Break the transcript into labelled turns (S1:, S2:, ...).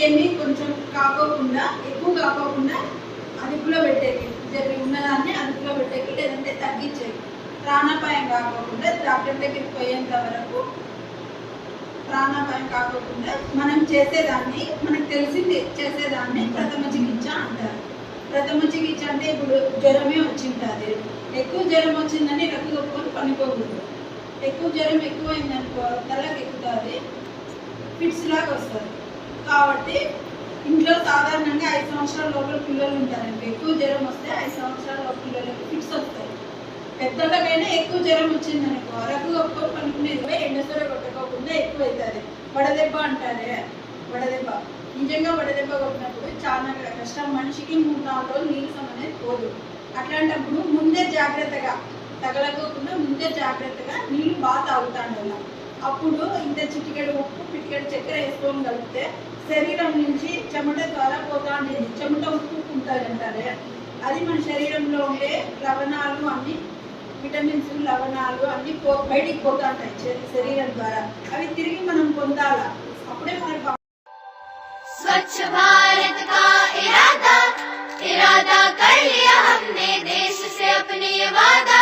S1: ఏమి కొంచెం కాకోకుండా ఎక్కువ కాకోకుండా అదుపులో పెట్టేకి ఉన్నదాన్ని అదుపులో పెట్టేకి లేదంటే తగ్గించేకి ప్రాణాపాయం కాకోకుండా డాక్టర్ దగ్గరికి పోయేంత వరకు ప్రాణాపాయం కాకోకుండా మనం చేసేదాన్ని మనకు తెలిసింది చేసేదాన్ని ప్రథమ చికిత్స అంటారు. ప్రథమ చికిత్స అంటే ఇప్పుడు జ్వరమే వచ్చింటుంది, ఎక్కువ జ్వరం వచ్చిందని రక్కు కప్పుకొని పనుకోకూడదు. ఎక్కువ జ్వరం ఎక్కువైందనుకో తలకి ఎక్కుతుంది, ఫిట్స్ లాగా వస్తుంది. కాబట్టి ఇంట్లో సాధారణంగా 5 సంవత్సరాల లోపల పిల్లలు ఉంటారండి. ఎక్కువ జ్వరం వస్తే 5 సంవత్సరాల లోపల పిల్లలకి ఫిట్స్ వస్తాయి. పెద్దలకైనా ఎక్కువ జ్వరం వచ్చిందనుకో రక్కు కప్పుకొని పనుకునేది ఎండసూర కొట్టుకోకుండా ఎక్కువ అవుతుంది. వడదెబ్బ అంటారే, వడదెబ్బ నిజంగా వడదెబ్బ కొట్టినప్పుడు చాలా కష్టం. మనిషికి 3-4 రోజులు నీరసం అనేది పోదు. అట్లాంటప్పుడు ముందే జాగ్రత్తగా తగలకోకుండా ముందే జాగ్రత్తగా నీళ్ళు బాగా తాగుతాను. అప్పుడు ఇంత చిటికెడు ఉప్పు పిటికెడు చక్కెర వేసుకొని కలిపితే శరీరం నుంచి చెమట ద్వారా పోతా ఉండేది. చెమట ఉప్పు ఉంటుంది అంటారే, అది మన శరీరంలో ఉండే లవణాలు అన్ని విటమిన్స్ లవణాలు అన్ని బయటికి పోతా ఉంటాయి శరీరం ద్వారా. అవి తిరిగి మనం పొందాలా, అప్పుడే మనకు
S2: स्वच्छ भारत का इरादा कर लिया हमने देश से अपने वादा।